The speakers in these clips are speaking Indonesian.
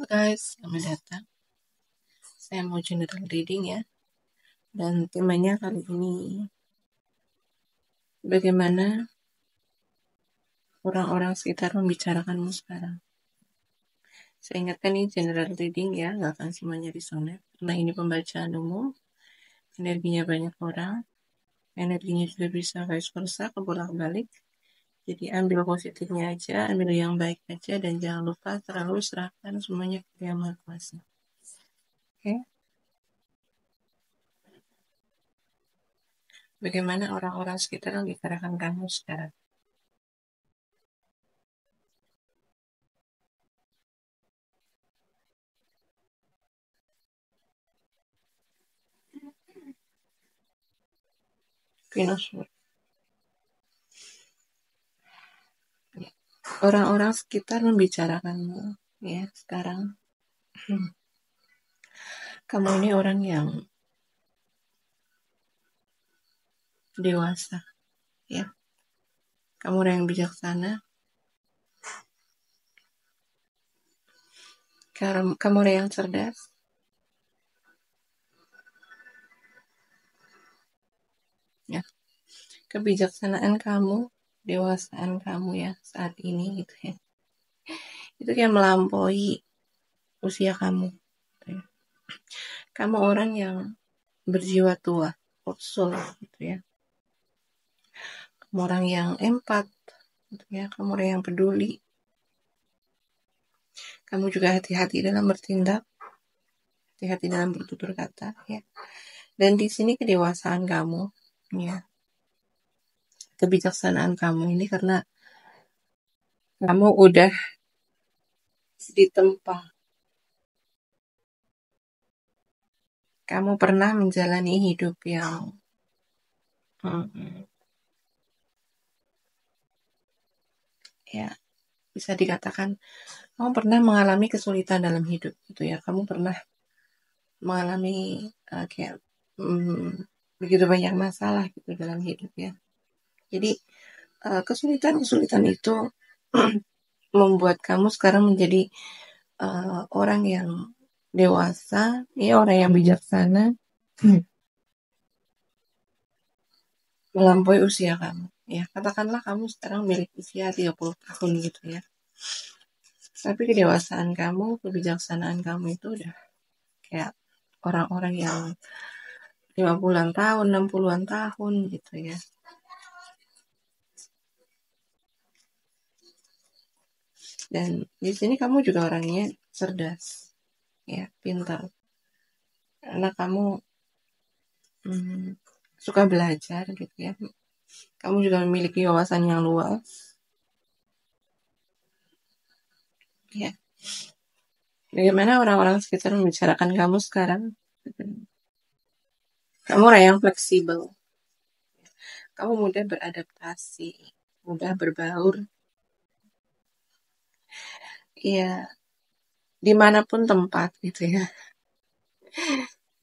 guys, selamat datang. Saya mau general reading ya. Dan temanya kali ini bagaimana orang-orang sekitar membicarakanmu sekarang. Saya ingatkan ini general reading ya, nggak akan semuanya resonate. Karena ini pembacaan umum, energinya banyak orang, energinya juga bisa vice versa, kebolak-balik. Jadi ambil positifnya aja, ambil yang baik aja, dan jangan lupa terlalu serahkan semuanya ke Yang Maha Kuasa. Oke? Bagaimana orang-orang sekitar membicarakan kamu sekarang? Finosur. Orang-orang sekitar membicarakanmu ya sekarang. Kamu ini orang yang dewasa ya. Kamu orang yang bijaksana. Kamu orang yang cerdas. Ya. Kebijaksanaan kamu, dewasaan kamu ya saat ini gitu ya. Itu kayak melampaui usia kamu. Gitu ya. Kamu orang yang berjiwa tua, old soul gitu ya. Kamu orang yang empat gitu ya. Kamu orang yang peduli. Kamu juga hati-hati dalam bertindak, hati-hati dalam bertutur kata ya. Dan di sini kedewasaan kamu ya, kebijaksanaan kamu ini karena kamu udah ditempa, kamu pernah menjalani hidup yang ya bisa dikatakan kamu pernah mengalami kesulitan dalam hidup gitu ya. Kamu pernah mengalami kayak begitu banyak masalah gitu dalam hidup ya. Jadi kesulitan-kesulitan itu membuat kamu sekarang menjadi orang yang dewasa, ya orang yang bijaksana, melampaui usia kamu. Ya, katakanlah kamu sekarang milik usia 30 tahun gitu ya. Tapi kedewasaan kamu, kebijaksanaan kamu itu udah kayak orang-orang yang 50-an tahun, 60-an tahun gitu ya. Dan di sini kamu juga orangnya cerdas, ya, pintar. Karena kamu suka belajar gitu ya. Kamu juga memiliki wawasan yang luas. Ya. Bagaimana orang-orang sekitar membicarakan kamu sekarang? Kamu orang yang fleksibel. Kamu mudah beradaptasi, mudah berbaur. Iya, dimanapun tempat gitu ya.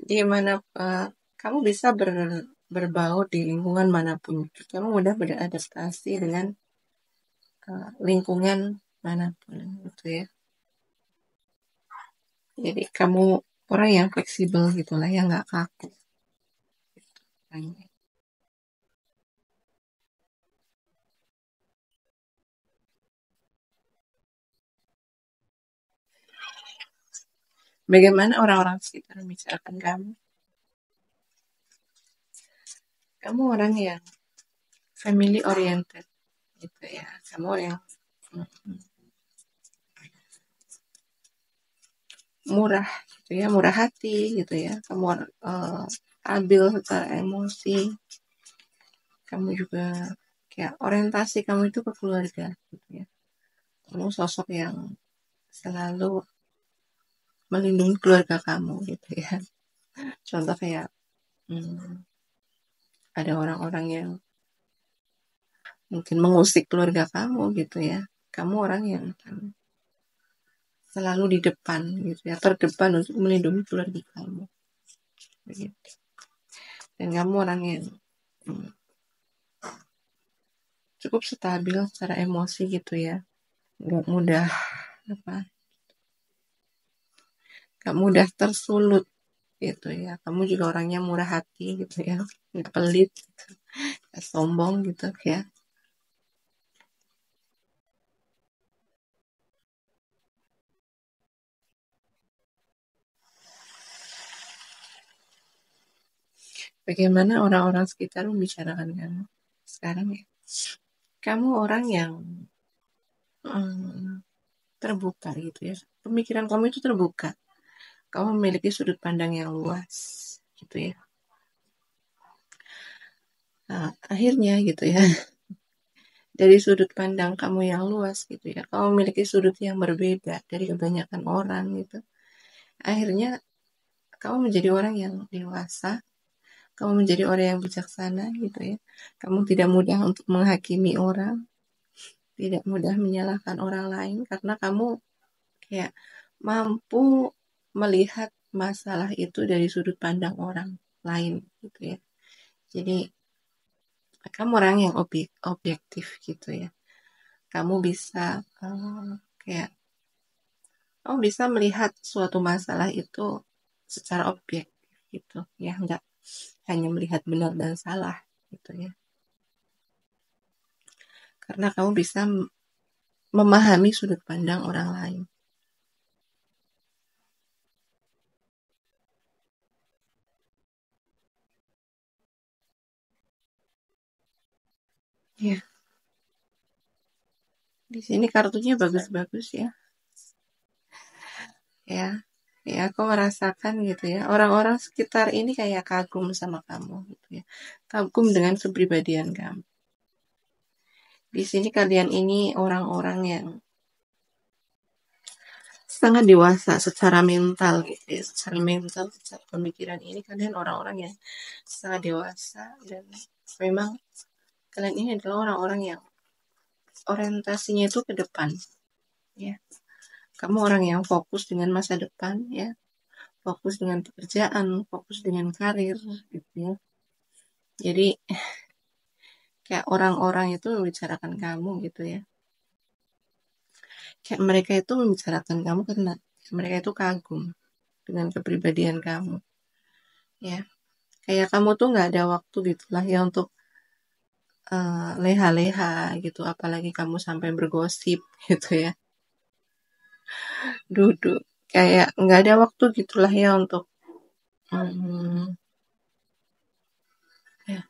Dimana kamu bisa berbaur di lingkungan manapun. Kamu mudah beradaptasi dengan lingkungan manapun gitu ya. Jadi kamu orang yang fleksibel gitulah, yang nggak kaku. Bagaimana orang-orang sekitar membicarakan kamu? Kamu orang yang family oriented gitu ya. Kamu orang yang murah gitu ya, murah hati gitu ya. Kamu stabil secara emosi. Kamu juga kayak orientasi kamu itu ke keluarga gitu ya. Kamu sosok yang selalu melindungi keluarga kamu gitu ya. Contoh kayak ada orang-orang yang mungkin mengusik keluarga kamu gitu ya. Kamu orang yang selalu di depan gitu ya, terdepan untuk melindungi keluarga kamu. Begitu. Dan kamu orang yang cukup stabil secara emosi gitu ya. Nggak mudah gak mudah tersulut gitu ya. Kamu juga orangnya murah hati gitu ya, nggak pelit, nggak sombong gitu ya. Bagaimana orang-orang sekitar membicarakan kamu sekarang ya? Kamu orang yang terbuka gitu ya. Pemikiran kamu itu terbuka. Kamu memiliki sudut pandang yang luas gitu ya. Nah, akhirnya gitu ya, dari sudut pandang kamu yang luas gitu ya, kamu memiliki sudut yang berbeda dari kebanyakan orang gitu. Akhirnya kamu menjadi orang yang dewasa, kamu menjadi orang yang bijaksana gitu ya. Kamu tidak mudah untuk menghakimi orang, tidak mudah menyalahkan orang lain karena kamu kayak mampu melihat masalah itu dari sudut pandang orang lain gitu ya. Jadi kamu orang yang objektif gitu ya. Kamu bisa kayak kamu bisa melihat suatu masalah itu secara objektif gitu ya, nggak hanya melihat benar dan salah gitu ya. Karena kamu bisa memahami sudut pandang orang lain. Ya, di sini kartunya bagus-bagus ya. Ya, ya aku merasakan gitu ya. Orang-orang sekitar ini kayak kagum sama kamu gitu ya. Kagum dengan kepribadian kamu. Di sini kalian ini orang-orang yang sangat dewasa secara mental gitu ya. Secara mental, secara pemikiran ini kalian orang-orang yang sangat dewasa dan memang kalian ini adalah orang-orang yang orientasinya itu ke depan ya. Kamu orang yang fokus dengan masa depan ya, fokus dengan pekerjaan, fokus dengan karir gitu ya. Jadi kayak orang-orang itu membicarakan kamu gitu ya. Kayak mereka itu membicarakan kamu karena mereka itu kagum dengan kepribadian kamu ya. Kayak kamu tuh nggak ada waktu gitu lah ya untuk leha-leha gitu, apalagi kamu sampai bergosip gitu ya, duduk kayak nggak ada waktu gitulah ya untuk hmm, ya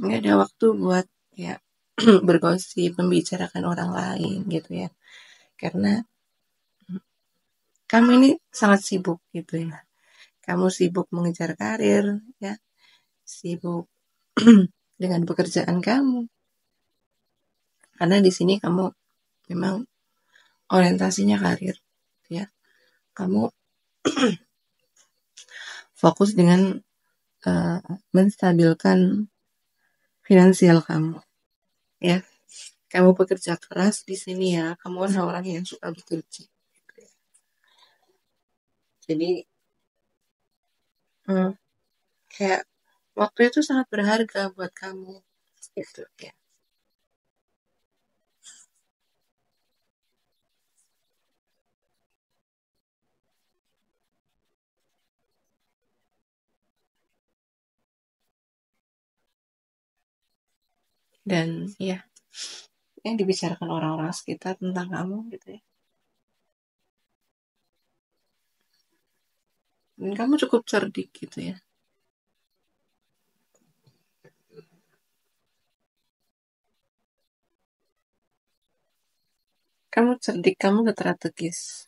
nggak ada waktu buat ya bergosip, membicarakan orang lain gitu ya, karena kamu ini sangat sibuk gitu ya, kamu sibuk mengejar karir ya, sibuk dengan pekerjaan kamu, karena di sini kamu memang orientasinya karir ya, kamu fokus dengan uh, menstabilkan finansial kamu ya, kamu bekerja keras di sini ya, kamu adalah orang yang suka bekerja jadi hmm, kayak waktu itu sangat berharga buat kamu gitu ya. Dan ya yang dibicarakan orang-orang sekitar tentang kamu gitu ya, dan kamu cukup cerdik gitu ya, kamu cerdik, kamu strategis.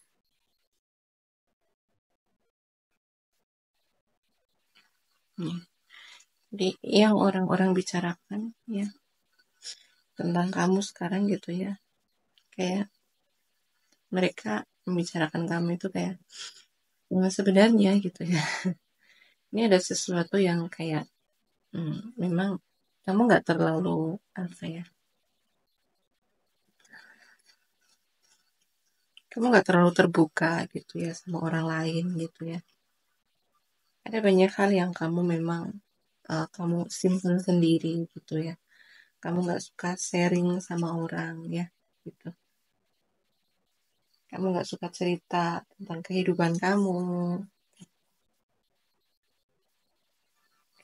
Ya. Jadi yang orang-orang bicarakan ya tentang kamu sekarang gitu ya, kayak mereka membicarakan kamu itu kayak sebenarnya gitu ya, ini ada sesuatu yang kayak memang kamu nggak terlalu apa ya, kamu nggak terlalu terbuka gitu ya sama orang lain gitu ya. Ada banyak hal yang kamu memang kamu simpan sendiri gitu ya. Kamu nggak suka sharing sama orang ya gitu. Kamu nggak suka cerita tentang kehidupan kamu,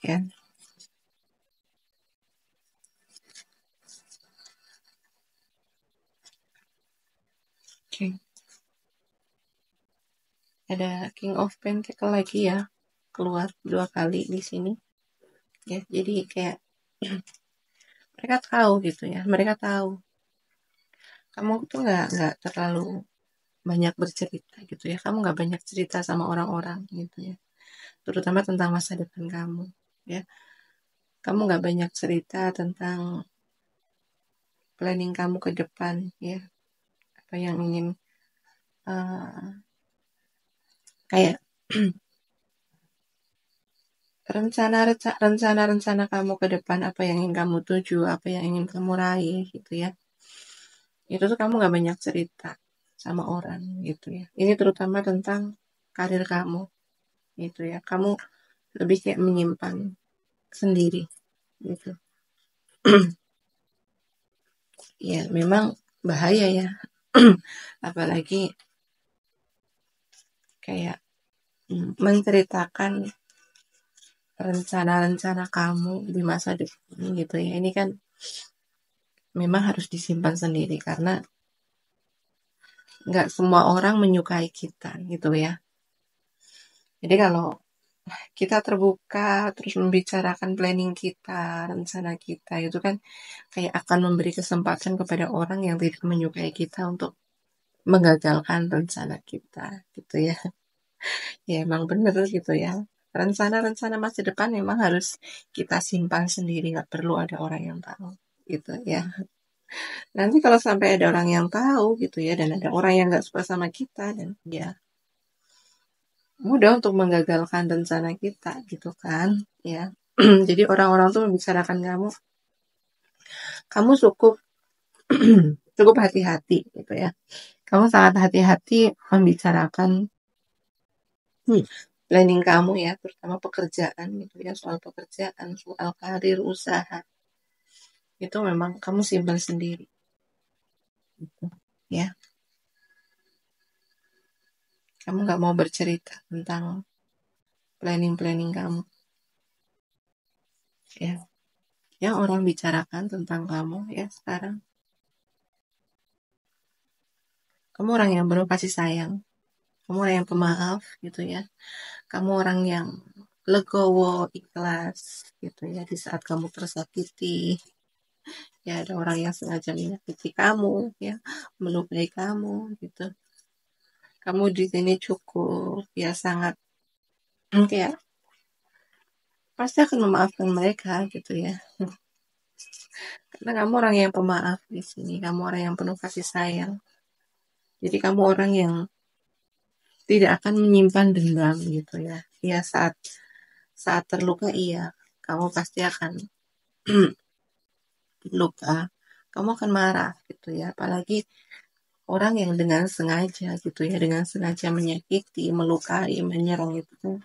ya. Oke. Ada King of Pentacle lagi ya, keluar 2 kali di sini. Ya, jadi kayak mereka tahu gitu ya, mereka tahu kamu tuh nggak terlalu banyak bercerita gitu ya, kamu nggak banyak cerita sama orang-orang gitu ya, terutama tentang masa depan kamu ya. Kamu nggak banyak cerita tentang planning kamu ke depan ya, apa yang ingin uh, kayak rencana-rencana kamu ke depan, apa yang ingin kamu tuju, apa yang ingin kamu raih gitu ya. Itu tuh kamu nggak banyak cerita sama orang gitu ya. Ini terutama tentang karir kamu gitu ya. Kamu lebih kayak menyimpan sendiri gitu. Ya memang bahaya ya. Apalagi kayak menceritakan rencana-rencana kamu di masa depan gitu ya. Ini kan memang harus disimpan sendiri karena nggak semua orang menyukai kita gitu ya. Jadi kalau kita terbuka terus membicarakan planning kita, rencana kita, itu kan kayak akan memberi kesempatan kepada orang yang tidak menyukai kita untuk menggagalkan rencana kita gitu ya. Ya emang bener gitu ya. Rencana-rencana masa depan memang harus kita simpan sendiri, nggak perlu ada orang yang tahu gitu ya. Nanti kalau sampai ada orang yang tahu gitu ya, dan ada orang yang nggak suka sama kita, dan ya mudah untuk menggagalkan rencana kita gitu kan ya. Jadi orang-orang tuh membicarakan kamu cukup cukup hati-hati gitu ya. Kamu sangat hati-hati membicarakan hmm, planning kamu ya, terutama pekerjaan gitu ya, soal pekerjaan, soal karir, usaha. Itu memang kamu simpan sendiri gitu ya. Kamu nggak mau bercerita tentang planning-planning kamu ya. Yang orang bicarakan tentang kamu ya sekarang. Kamu orang yang penuh kasih sayang. Kamu orang yang pemaaf gitu ya. Kamu orang yang legowo, ikhlas gitu ya, di saat kamu tersakiti. Ya ada orang yang sengaja menyakiti kamu ya, melukai kamu gitu. Kamu di sini cukup ya sangat kayak pasti akan memaafkan mereka gitu ya. Karena kamu orang yang pemaaf di sini, kamu orang yang penuh kasih sayang. Jadi kamu orang yang tidak akan menyimpan dendam gitu ya. Ya saat saat terluka iya, kamu pasti akan luka, kamu akan marah gitu ya. Apalagi orang yang dengan sengaja gitu ya, dengan sengaja menyakiti, melukai, menyerang itu kan,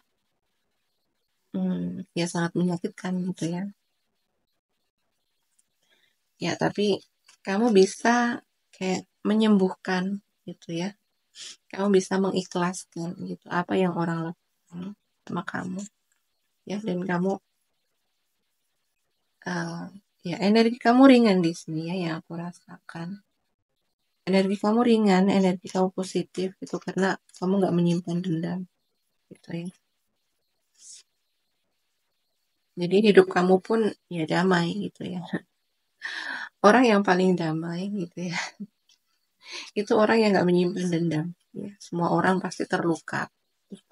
ya sangat menyakitkan gitu ya. Ya tapi kamu bisa kayak menyembuhkan gitu ya. Kamu bisa mengikhlaskan gitu apa yang orang lakukan sama kamu ya, dan kamu uh, ya energi kamu ringan di sini ya, yang aku rasakan. Energi kamu ringan, energi kamu positif gitu karena kamu nggak menyimpan dendam gitu ya. Jadi hidup kamu pun ya damai gitu ya. Orang yang paling damai gitu ya, itu orang yang nggak menyimpan dendam. Ya. Semua orang pasti terluka.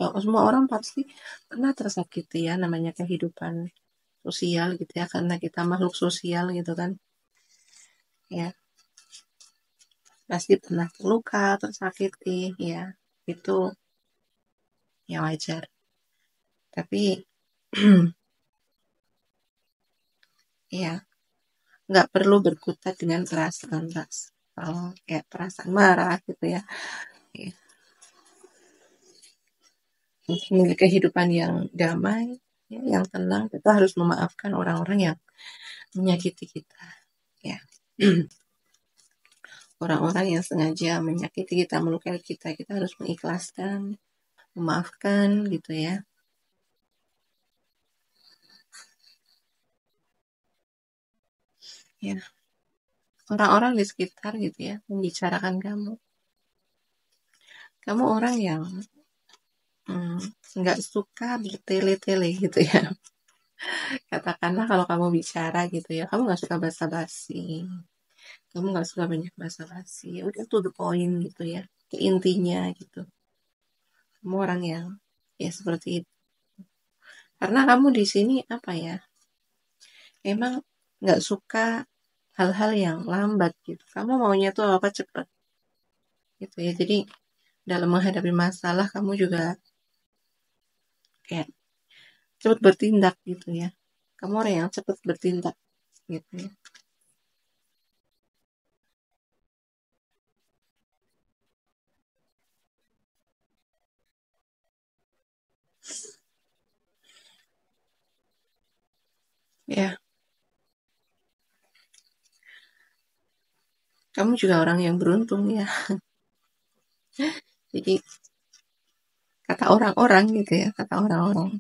Semua orang pasti pernah tersakiti ya, namanya kehidupan sosial gitu ya, karena kita makhluk sosial gitu kan. Ya, pasti pernah terluka, tersakiti ya. Itu ya wajar. Tapi ya nggak perlu berkutat dengan perasaan kayak perasaan marah gitu ya. Ya, memiliki kehidupan yang damai, ya, yang tenang, kita harus memaafkan orang-orang yang menyakiti kita. Ya, orang-orang yang sengaja menyakiti kita, melukai kita, kita harus mengikhlaskan, memaafkan gitu ya. Ya, orang-orang di sekitar gitu ya membicarakan kamu. Kamu orang yang nggak suka bertele-tele gitu ya. Katakanlah kalau kamu bicara gitu ya, kamu nggak suka basa-basi, kamu nggak suka banyak basa-basi, ya udah to the point gitu ya, ke intinya gitu. Kamu orang yang ya seperti itu. Karena kamu di sini apa ya, emang nggak suka hal-hal yang lambat gitu. Kamu maunya tuh apa cepet gitu ya. Jadi dalam menghadapi masalah kamu juga kayak cepet bertindak gitu ya. Kamu orang yang cepet bertindak gitu ya. Ya, kamu juga orang yang beruntung ya. Jadi kata orang-orang gitu ya, kata orang-orang.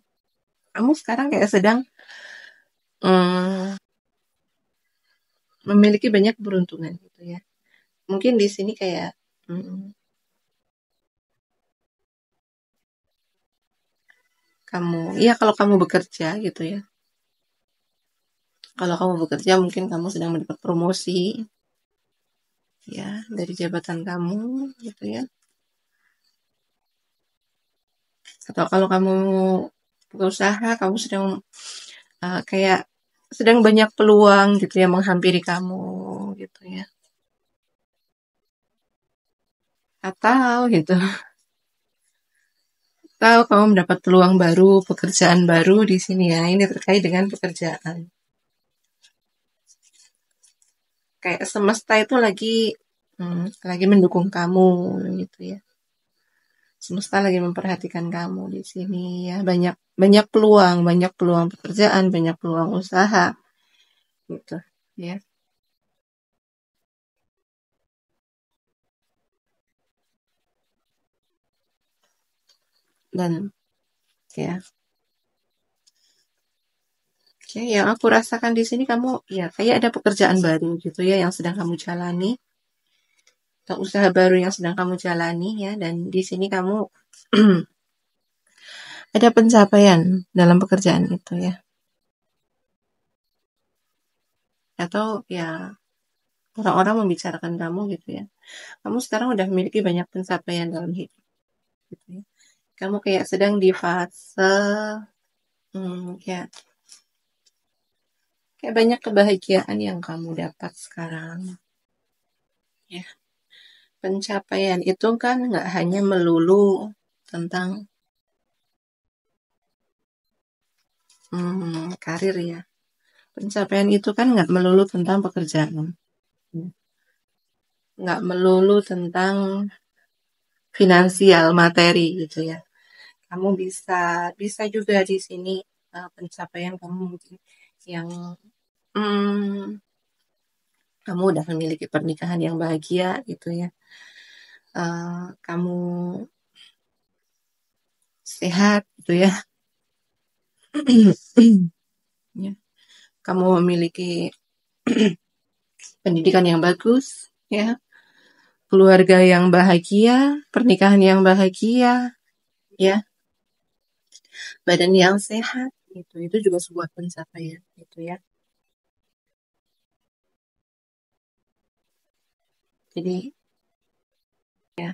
Kamu sekarang kayak sedang mm, memiliki banyak keberuntungan gitu ya. Mungkin di sini kayak kamu, ya kalau kamu bekerja gitu ya. Kalau kamu bekerja mungkin kamu sedang mendapat promosi ya dari jabatan kamu gitu ya. Atau kalau kamu berusaha, kamu sedang kayak sedang banyak peluang gitu ya menghampiri kamu gitu ya. Atau gitu. Atau kamu mendapat peluang baru, pekerjaan baru di sini ya. Ini terkait dengan pekerjaan. Kayak semesta itu lagi mendukung kamu gitu ya. Semesta lagi memperhatikan kamu di sini ya. Banyak banyak peluang pekerjaan, banyak peluang usaha gitu ya. Dan ya, ya yang aku rasakan di sini kamu ya kayak ada pekerjaan baru gitu ya yang sedang kamu jalani atau usaha baru yang sedang kamu jalani ya dan di sini kamu ada pencapaian dalam pekerjaan itu ya. Atau ya orang-orang membicarakan kamu gitu ya. Kamu sekarang udah memiliki banyak pencapaian dalam hidup gitu ya. Kamu kayak sedang di fase kayak kayak banyak kebahagiaan yang kamu dapat sekarang ya. Pencapaian itu kan nggak hanya melulu tentang karir ya. Pencapaian itu kan nggak melulu tentang pekerjaan, nggak melulu tentang finansial materi gitu ya. Kamu bisa bisa juga di sini pencapaian kamu mungkin yang hmm, kamu udah memiliki pernikahan yang bahagia gitu ya. Kamu sehat gitu ya. Ya. Kamu memiliki pendidikan yang bagus ya, keluarga yang bahagia, pernikahan yang bahagia ya, badan yang sehat gitu. Itu juga sebuah pencapaian gitu ya. Jadi ya,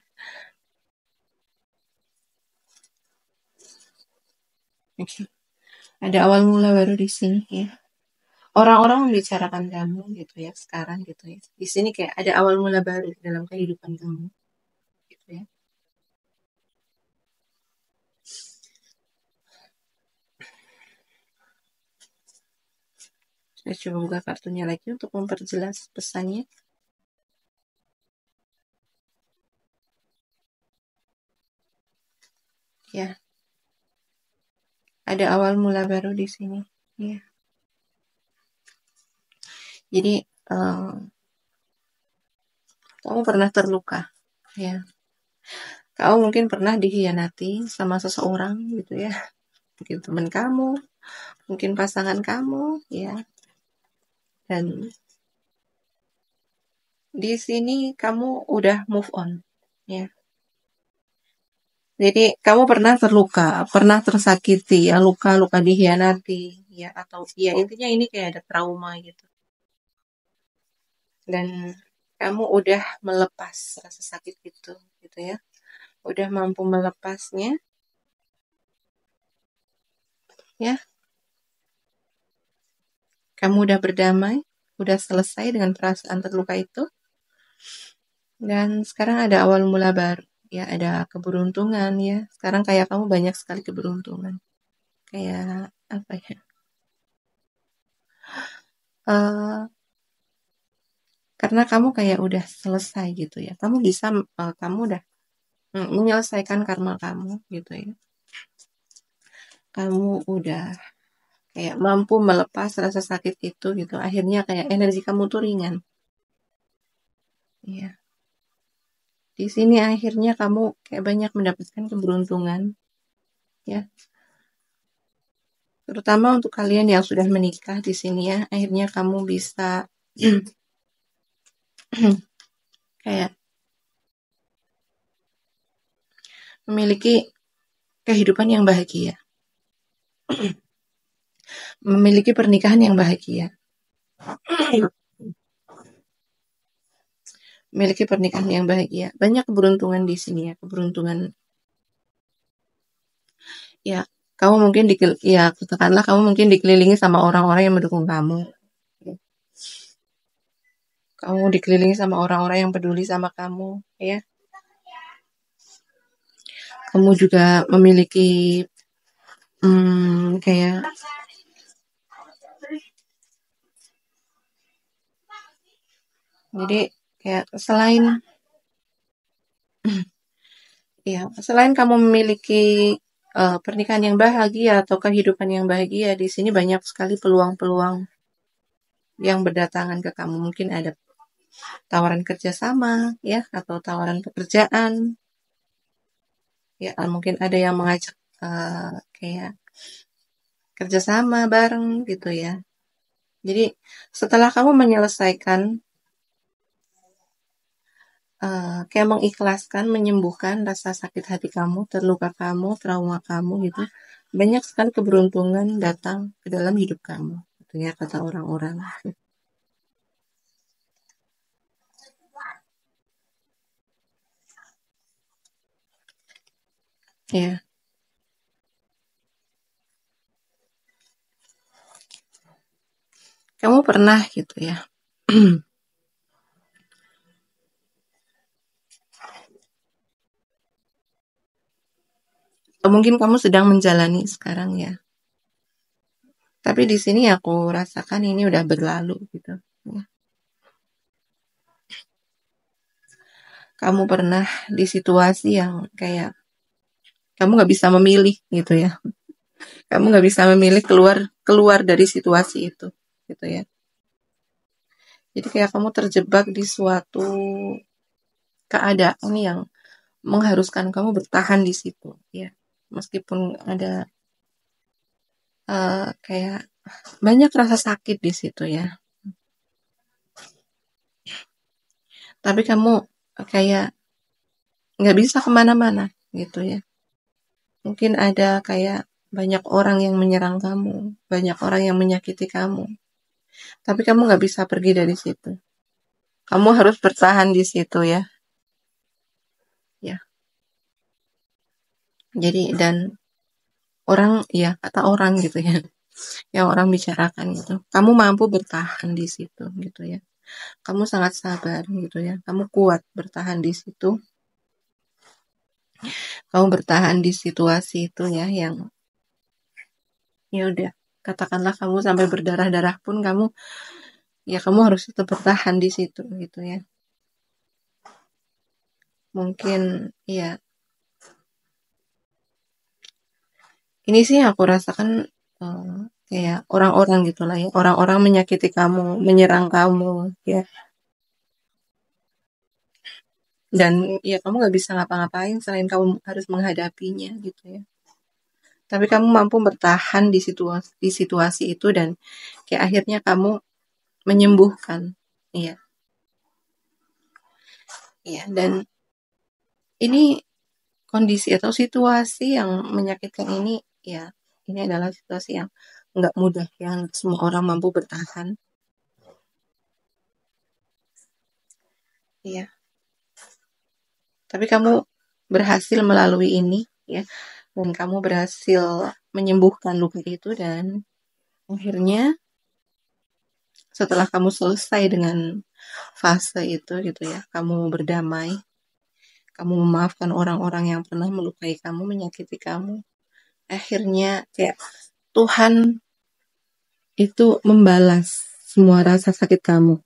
oke. Ada awal mula baru di sini ya. Orang-orang membicarakan kamu gitu ya sekarang gitu ya. Di sini kayak ada awal mula baru dalam kehidupan kamu gitu ya. Saya coba buka kartunya lagi untuk memperjelas pesannya. Ya, ada awal mula baru di sini. Ya. Jadi Kamu pernah terluka, ya. Kamu mungkin pernah dikhianati sama seseorang gitu ya. Mungkin teman kamu, mungkin pasangan kamu, ya. Dan di sini kamu udah move on, ya. Jadi kamu pernah terluka, pernah tersakiti, ya, luka-luka dikhianati, ya, atau ya intinya ini kayak ada trauma gitu. Dan kamu udah melepas rasa sakit itu, gitu ya. Udah mampu melepasnya, ya. Kamu udah berdamai, udah selesai dengan perasaan terluka itu, dan sekarang ada awal mula baru, ya, ada keberuntungan, ya. Sekarang kayak kamu banyak sekali keberuntungan. Kayak apa ya? Eh karena kamu kayak udah selesai gitu ya. Kamu bisa, kamu udah menyelesaikan karma kamu gitu ya. Kamu udah kayak mampu melepas rasa sakit itu gitu. Akhirnya kayak energi kamu tuh ringan. Iya. Di sini akhirnya kamu kayak banyak mendapatkan keberuntungan, ya. Terutama untuk kalian yang sudah menikah di sini ya, akhirnya kamu bisa kayak memiliki kehidupan yang bahagia, memiliki pernikahan yang bahagia, memiliki pernikahan yang bahagia. Banyak keberuntungan di sini ya, keberuntungan, ya. Kamu mungkin ya katakanlah kamu mungkin dikelilingi sama orang-orang yang mendukung kamu. Kamu dikelilingi sama orang-orang yang peduli sama kamu, ya. Kamu juga memiliki kayak jadi kayak selain kamu memiliki pernikahan yang bahagia atau kehidupan yang bahagia, di sini banyak sekali peluang-peluang yang berdatangan ke kamu. Mungkin ada tawaran kerjasama, ya, atau tawaran pekerjaan, ya. Mungkin ada yang mengajak kayak kerjasama bareng gitu ya. Jadi setelah kamu menyelesaikan kayak mengikhlaskan, menyembuhkan rasa sakit hati kamu, terluka kamu, trauma kamu gitu, banyak sekali keberuntungan datang ke dalam hidup kamu, gitu ya kata orang-orang. Ya, kamu pernah gitu ya. Mungkin kamu sedang menjalani sekarang ya. Tapi di sini aku rasakan ini udah berlalu gitu. Ya. Kamu pernah di situasi yang kayak kamu nggak bisa memilih gitu ya. Kamu nggak bisa memilih keluar keluar dari situasi itu, gitu ya. Jadi kayak kamu terjebak di suatu keadaan yang mengharuskan kamu bertahan di situ, ya. Meskipun ada kayak banyak rasa sakit di situ ya. Tapi kamu kayak nggak bisa kemana-mana gitu ya. Mungkin ada kayak banyak orang yang menyerang kamu, banyak orang yang menyakiti kamu. Tapi kamu nggak bisa pergi dari situ. Kamu harus bertahan di situ ya. Ya. Jadi dan orang ya kata orang gitu ya. Yang orang bicarakan gitu. Kamu mampu bertahan di situ gitu ya. Kamu sangat sabar gitu ya. Kamu kuat bertahan di situ. Kamu bertahan di situasi itu ya yang ya udah katakanlah kamu sampai berdarah-darah pun kamu harus tetap bertahan di situ gitu ya. Mungkin ya ini sih aku rasakan kayak orang-orang gitu lah ya. Orang-orang menyakiti kamu, menyerang kamu ya. Dan ya kamu nggak bisa ngapa-ngapain selain kamu harus menghadapinya gitu ya. Tapi kamu mampu bertahan di situasi itu dan kayak akhirnya kamu menyembuhkan. Iya, iya. Dan ini kondisi atau situasi yang menyakitkan ini, ya ini adalah situasi yang nggak mudah, yang semua orang mampu bertahan. Iya. Tapi kamu berhasil melalui ini, ya, dan kamu berhasil menyembuhkan luka itu dan akhirnya setelah kamu selesai dengan fase itu gitu ya, kamu berdamai, kamu memaafkan orang-orang yang pernah melukai kamu, menyakiti kamu. Akhirnya kayak Tuhan itu membalas semua rasa sakit kamu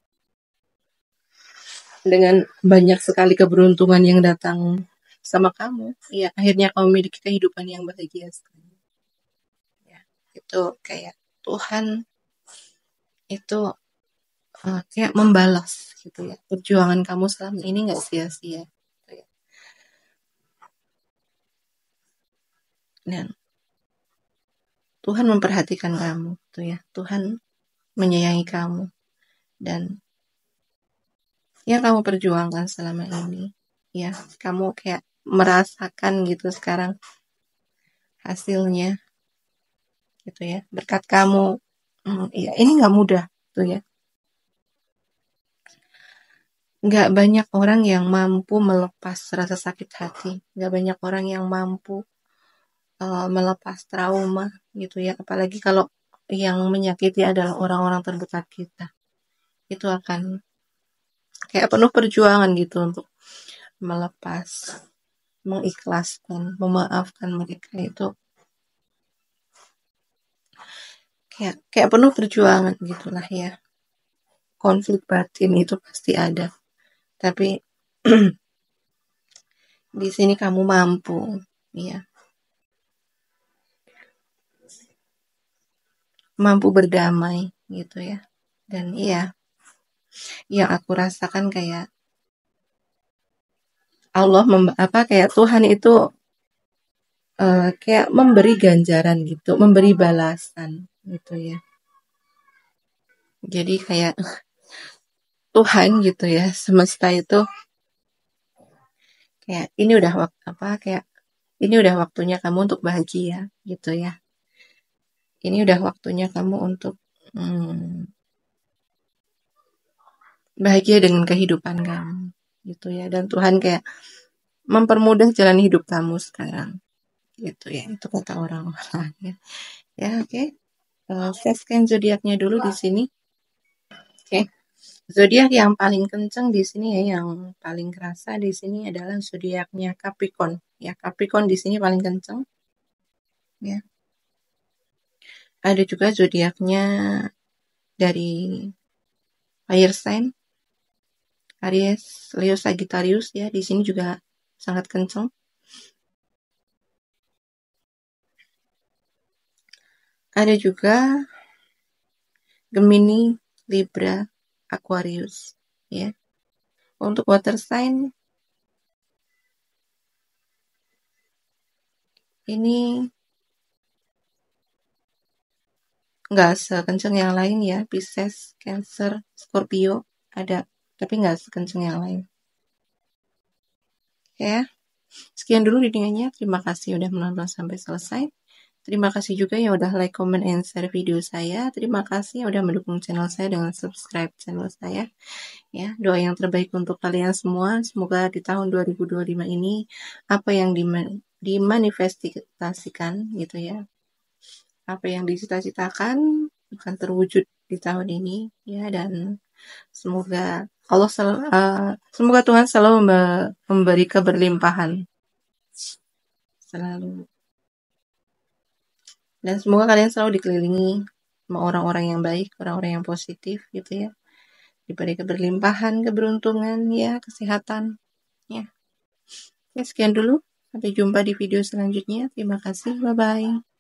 dengan banyak sekali keberuntungan yang datang sama kamu. Ya, akhirnya kamu memiliki kehidupan yang bahagia sekali. Ya, itu kayak Tuhan itu kayak membalas gitu ya. Perjuangan kamu selama ini nggak sia-sia. Gitu ya. Dan Tuhan memperhatikan kamu, gitu ya. Tuhan menyayangi kamu dan yang kamu perjuangkan selama ini, ya kamu kayak merasakan gitu sekarang hasilnya, gitu ya. Berkat kamu, ya ini nggak mudah, tuh ya. Nggak banyak orang yang mampu melepas rasa sakit hati, nggak banyak orang yang mampu melepas trauma, gitu ya. Apalagi kalau yang menyakiti adalah orang-orang terdekat kita, itu akan kayak penuh perjuangan gitu untuk melepas, mengikhlaskan, memaafkan mereka itu kayak penuh perjuangan gitulah ya. Konflik batin itu pasti ada, tapi di sini kamu mampu, ya, mampu berdamai gitu ya. Dan iya, yang aku rasakan kayak Allah kayak Tuhan itu kayak memberi ganjaran gitu, memberi balasan gitu ya. Jadi kayak Tuhan gitu ya, semesta itu kayak ini udah kayak ini udah waktunya kamu untuk bahagia gitu ya. Ini udah waktunya kamu untuk bahagia dengan kehidupan kamu gitu ya. Dan Tuhan kayak mempermudah jalan hidup kamu sekarang gitu ya. Itu kata orang-orang ya. Ya, oke. Saya scan zodiaknya dulu di sini. Oke. Zodiak yang paling kenceng di sini ya, yang paling kerasa di sini adalah zodiaknya Capricorn. Ya, Capricorn di sini paling kenceng. Ya. Ada juga zodiaknya dari fire sign, Aries, Leo, Sagittarius ya. Di sini juga sangat kenceng. Ada juga Gemini, Libra, Aquarius ya. Untuk water sign ini nggak sekenceng yang lain ya. Pisces, Cancer, Scorpio ada, tapi nggak sekenceng yang lain. Ya, sekian dulu readingannya. Terima kasih udah menonton sampai selesai. Terima kasih juga yang udah like, comment, and share video saya. Terima kasih yang udah mendukung channel saya dengan subscribe channel saya. Ya, doa yang terbaik untuk kalian semua. Semoga di tahun 2025 ini apa yang dimanifestasikan gitu ya. Apa yang dicita-citakan akan terwujud di tahun ini ya, dan semoga semoga Tuhan selalu memberi keberlimpahan selalu, dan semoga kalian selalu dikelilingi sama orang-orang yang baik, orang-orang yang positif gitu ya, diberi keberlimpahan, keberuntungan ya, kesehatan ya. Oke, sekian dulu, sampai jumpa di video selanjutnya. Terima kasih, bye bye.